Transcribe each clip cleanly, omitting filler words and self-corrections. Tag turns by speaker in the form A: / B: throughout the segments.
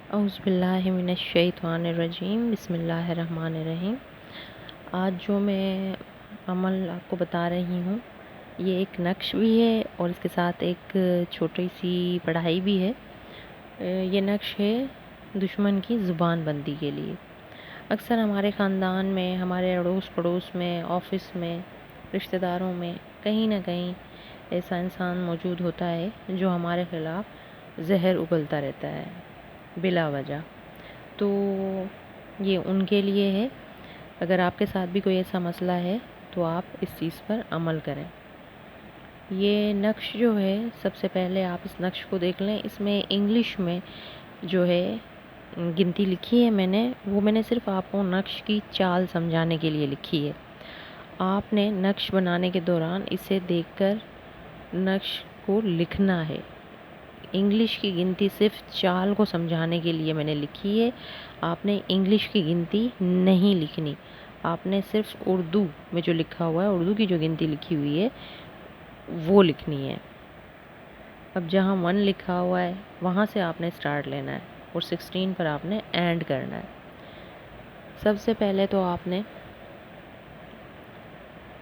A: اعوذ باللہ من الشیطان الرجیم، بسم اللہ الرحمن الرحیم۔ آج جو میں عمل آپ کو بتا رہی ہوں یہ ایک نقش بھی ہے اور اس کے ساتھ ایک چھوٹی سی پڑھائی بھی ہے۔ یہ نقش ہے دشمن کی زبان بندی کے لیے۔ اکثر ہمارے خاندان میں، ہمارے اڑوس پڑوس میں، آفس میں، رشتہ داروں میں کہیں نہ کہیں ایسا انسان موجود ہوتا ہے جو ہمارے خلاف زہر اگلتا رہتا ہے بلا وجہ۔ تو یہ ان کے لیے ہے۔ اگر آپ کے ساتھ بھی کوئی ایسا مسئلہ ہے تو آپ اس چیز پر عمل کریں۔ یہ نقش جو ہے، سب سے پہلے آپ اس نقش کو دیکھ لیں۔ اس میں انگلش میں جو ہے گنتی لکھی ہے میں نے صرف آپ کو نقش کی چال سمجھانے کے لیے لکھی ہے۔ آپ نے نقش بنانے کے دوران اسے دیکھ کر نقش کو لکھنا ہے۔ انگلش کی گنتی صرف چال کو سمجھانے کے لیے میں نے لکھی ہے۔ آپ نے انگلش کی گنتی نہیں لکھنی، آپ نے صرف اردو میں جو لکھا ہوا ہے، اردو کی جو گنتی لکھی ہوئی ہے وہ لکھنی ہے۔ اب جہاں 1 لکھا ہوا ہے وہاں سے آپ نے سٹارٹ لینا ہے اور 16 پر آپ نے اینڈ کرنا ہے۔ سب سے پہلے تو آپ نے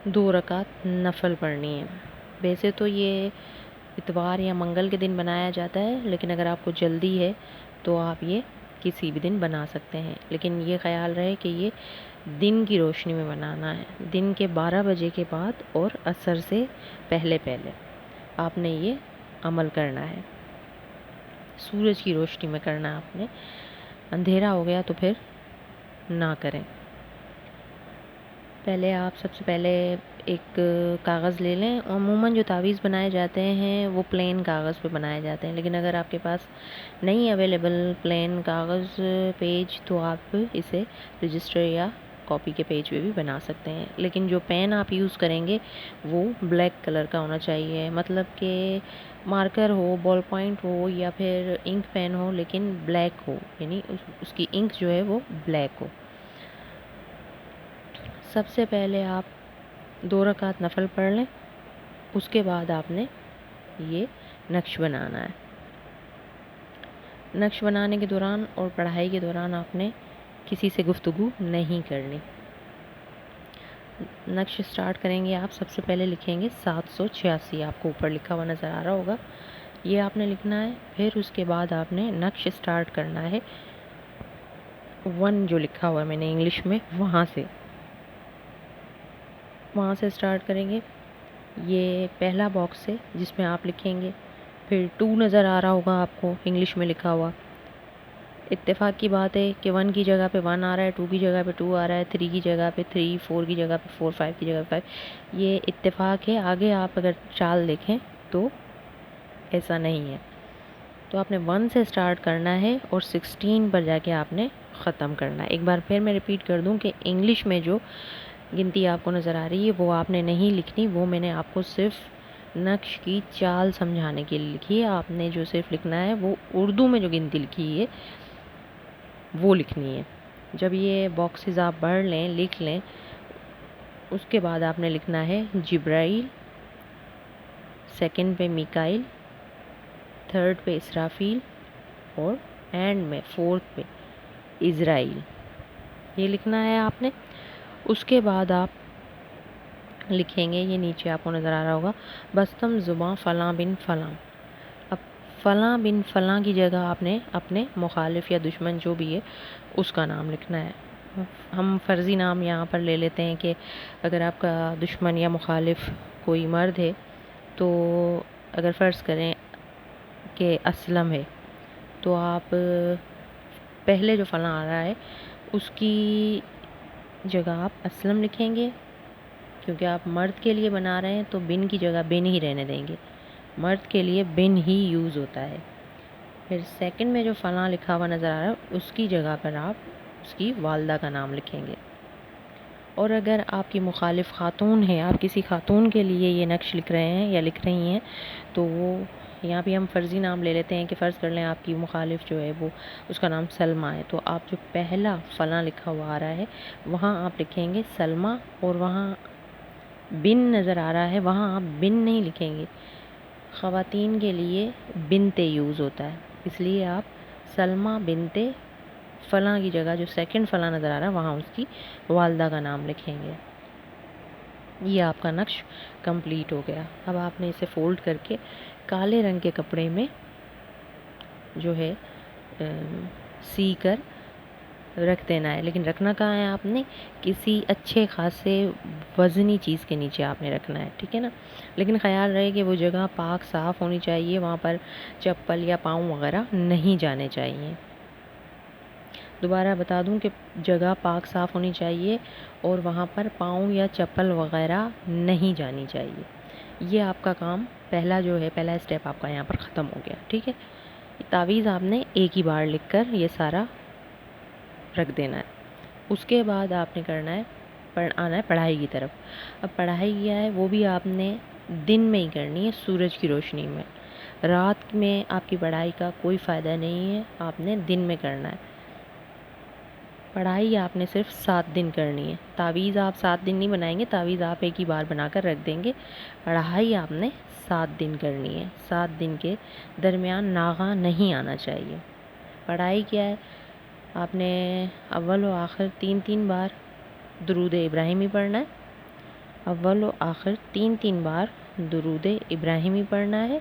A: 2 رکعت نفل پڑھنی ہے۔ ویسے تو یہ اتوار یا منگل کے دن بنایا جاتا ہے، لیکن اگر آپ کو جلدی ہے تو آپ یہ کسی بھی دن بنا سکتے ہیں، لیکن یہ خیال رہے کہ یہ دن کی روشنی میں بنانا ہے، دن کے 12 بجے کے بعد اور عصر سے پہلے آپ نے یہ عمل کرنا ہے۔ سورج کی روشنی میں کرنا ہے آپ نے، اندھیرا ہو گیا تو پھر نہ کریں۔ پہلے آپ سب سے پہلے ایک کاغذ لے لیں۔ عموماً جو تعویذ بنائے جاتے ہیں وہ پلین کاغذ پہ بنائے جاتے ہیں، لیکن اگر آپ کے پاس نہیں اویلیبل پلین کاغذ پیج تو آپ اسے رجسٹر یا کاپی کے پیج پہ بھی بنا سکتے ہیں۔ لیکن جو پین آپ یوز کریں گے وہ بلیک کلر کا ہونا چاہیے، مطلب کہ مارکر ہو، بال پوائنٹ ہو یا پھر انک پین ہو لیکن بلیک ہو، یعنی اس کی انک جو ہے وہ بلیک ہو۔ سب سے پہلے آپ 2 رکعت نفل پڑھ لیں، اس کے بعد آپ نے یہ نقش بنانا ہے۔ نقش بنانے کے دوران اور پڑھائی کے دوران آپ نے کسی سے گفتگو نہیں کرنی۔ نقش سٹارٹ کریں گے آپ، سب سے پہلے لکھیں گے 786، آپ کو اوپر لکھا ہوا نظر آ رہا ہوگا، یہ آپ نے لکھنا ہے۔ پھر اس کے بعد آپ نے نقش سٹارٹ کرنا ہے 1 جو لکھا ہوا ہے میں نے انگلش میں، وہاں سے سٹارٹ کریں گے۔ یہ پہلا باکس ہے جس میں آپ لکھیں گے، پھر 2 نظر آ رہا ہوگا آپ کو انگلش میں لکھا ہوا۔ اتفاق کی بات ہے کہ 1 کی جگہ پہ 1 آ رہا ہے، 2 کی جگہ پہ 2 آ رہا ہے، 3 کی جگہ پہ 3، 4 کی جگہ پہ 4، 5 کی جگہ پہ 5۔ یہ اتفاق ہے، آگے آپ اگر چال دیکھیں تو ایسا نہیں ہے۔ تو آپ نے 1 سے سٹارٹ کرنا ہے اور 16 پر جا کے آپ نے ختم کرنا ہے۔ ایک بار پھر میں ریپیٹ کر دوں کہ انگلش میں جو گنتی آپ کو نظر آ رہی ہے وہ آپ نے نہیں لکھنی، وہ میں نے آپ کو صرف نقش کی چال سمجھانے کے لیے لکھی ہے۔ آپ نے جو صرف لکھنا ہے وہ اردو میں جو گنتی لکھی ہے وہ لکھنی ہے۔ جب یہ باکسز آپ پڑھ لیں، لکھ لیں، اس کے بعد آپ نے لکھنا ہے جبرائیل، 2nd پہ میکائیل، 3rd پہ اسرافیل اور اینڈ میں 4th پہ عزرائیل، یہ لکھنا ہے آپ نے۔ اس کے بعد آپ لکھیں گے، یہ نیچے آپ کو نظر آ رہا ہوگا، بستم زباں فلاں بن فلاں۔ اب فلاں بن فلاں کی جگہ آپ نے اپنے مخالف یا دشمن جو بھی ہے اس کا نام لکھنا ہے۔ ہم فرضی نام یہاں پر لے لیتے ہیں کہ اگر آپ کا دشمن یا مخالف کوئی مرد ہے تو اگر فرض کریں کہ اسلم ہے تو آپ پہلے جو فلاں آ رہا ہے اس کی جگہ آپ اسلم لکھیں گے، کیونکہ آپ مرد کے لیے بنا رہے ہیں تو بن کی جگہ بن ہی رہنے دیں گے، مرد کے لیے بن ہی یوز ہوتا ہے۔ پھر 2nd میں جو فلاں لکھا ہوا نظر آ رہا ہے اس کی جگہ پر آپ اس کی والدہ کا نام لکھیں گے۔ اور اگر آپ کی مخالف خاتون ہے، آپ کسی خاتون کے لیے یہ نقش لکھ رہے ہیں یا لکھ رہی ہیں، تو وہ یہاں بھی ہم فرضی نام لے لیتے ہیں کہ فرض کر لیں آپ کی مخالف جو ہے وہ اس کا نام سلمہ ہے، تو آپ جو پہلا فلاں لکھا ہوا آ رہا ہے وہاں آپ لکھیں گے سلمہ، اور وہاں بن نظر آ رہا ہے وہاں آپ بن نہیں لکھیں گے۔ خواتین کے لیے بنتے یوز ہوتا ہے، اس لیے آپ سلمہ بنتے فلاں کی جگہ جو سیکنڈ فلاں نظر آ رہا ہے وہاں اس کی والدہ کا نام لکھیں گے۔ یہ آپ کا نقش کمپلیٹ ہو گیا۔ اب آپ نے اسے فولڈ کر کے کالے رنگ کے کپڑے میں جو ہے سی کر رکھ دینا ہے، لیکن رکھنا کہاں ہے آپ نے؟ کسی اچھے خاصے وزنی چیز کے نیچے آپ نے رکھنا ہے، ٹھیک ہے نا؟ لیکن خیال رہے کہ وہ جگہ پاک صاف ہونی چاہیے، وہاں پر چپل یا پاؤں وغیرہ نہیں جانے چاہیے۔ دوبارہ بتا دوں کہ جگہ پاک صاف ہونی چاہیے اور وہاں پر پاؤں یا چپل وغیرہ نہیں جانی چاہیے۔ یہ آپ کا کام پہلا اسٹیپ آپ کا یہاں پر ختم ہو گیا، ٹھیک ہے؟ تعویذ آپ نے ایک ہی بار لکھ کر یہ سارا رکھ دینا ہے۔ اس کے بعد آپ نے کرنا ہے آنا ہے پڑھائی کی طرف۔ اب پڑھائی کیا ہے وہ بھی آپ نے دن میں ہی کرنی ہے، سورج کی روشنی میں۔ رات میں آپ کی پڑھائی کا کوئی فائدہ نہیں ہے، آپ نے دن میں کرنا ہے۔ پڑھائی آپ نے صرف 7 دن کرنی ہے۔ تعویذ آپ 7 دن نہیں بنائیں گے، تعویذ آپ ایک ہی بار بنا کر رکھ دیں گے۔ پڑھائی آپ نے 7 دن کرنی ہے۔ 7 دن کے درمیان ناغہ نہیں آنا چاہیے۔ پڑھائی کیا ہے؟ آپ نے اول و آخر 3 بار درود ابراہیمی پڑھنا ہے۔ اول و آخر 3 بار درود ابراہیمی پڑھنا ہے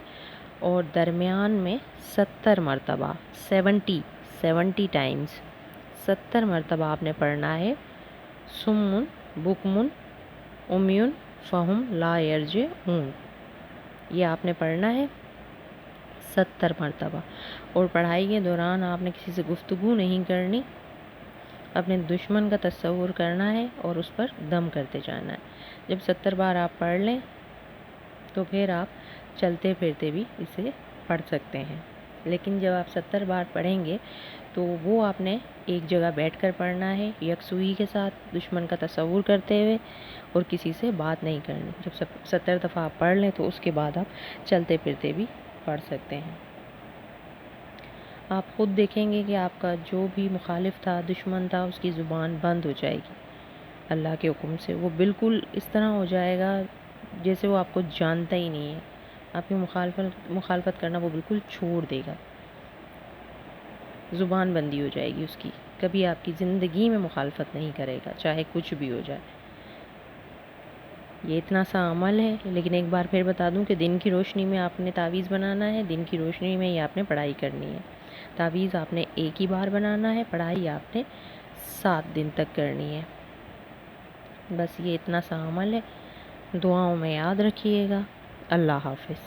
A: اور درمیان میں 70 مرتبہ 70 ٹائمز 70 مرتبہ آپ نے پڑھنا ہے۔ سمن بکمن امیون فہم لا یرجعون، یہ آپ نے پڑھنا ہے 70 مرتبہ۔ اور پڑھائی کے دوران آپ نے کسی سے گفتگو نہیں کرنی، اپنے دشمن کا تصور کرنا ہے اور اس پر دم کرتے جانا ہے۔ جب 70 بار آپ پڑھ لیں تو پھر آپ چلتے پھرتے بھی اسے پڑھ سکتے ہیں، لیکن جب آپ 70 بار پڑھیں گے تو وہ آپ نے ایک جگہ بیٹھ کر پڑھنا ہے، یکسوئی کے ساتھ دشمن کا تصور کرتے ہوئے، اور کسی سے بات نہیں کرنی۔ جب 70 دفعہ آپ پڑھ لیں تو اس کے بعد آپ چلتے پھرتے بھی پڑھ سکتے ہیں۔ آپ خود دیکھیں گے کہ آپ کا جو بھی مخالف تھا، دشمن تھا، اس کی زبان بند ہو جائے گی اللہ کے حکم سے۔ وہ بالکل اس طرح ہو جائے گا جیسے وہ آپ کو جانتا ہی نہیں ہے، آپ کی مخالفت کرنا وہ بالکل چھوڑ دے گا، زبان بندی ہو جائے گی اس کی، کبھی آپ کی زندگی میں مخالفت نہیں کرے گا، چاہے کچھ بھی ہو جائے۔ یہ اتنا سا عمل ہے، لیکن ایک بار پھر بتا دوں کہ دن کی روشنی میں آپ نے تعویذ بنانا ہے، دن کی روشنی میں ہی آپ نے پڑھائی کرنی ہے۔ تعویذ آپ نے ایک ہی بار بنانا ہے، پڑھائی آپ نے 7 دن تک کرنی ہے۔ بس یہ اتنا سا عمل ہے، دعاؤں میں یاد رکھیے گا۔ اللہ حافظ۔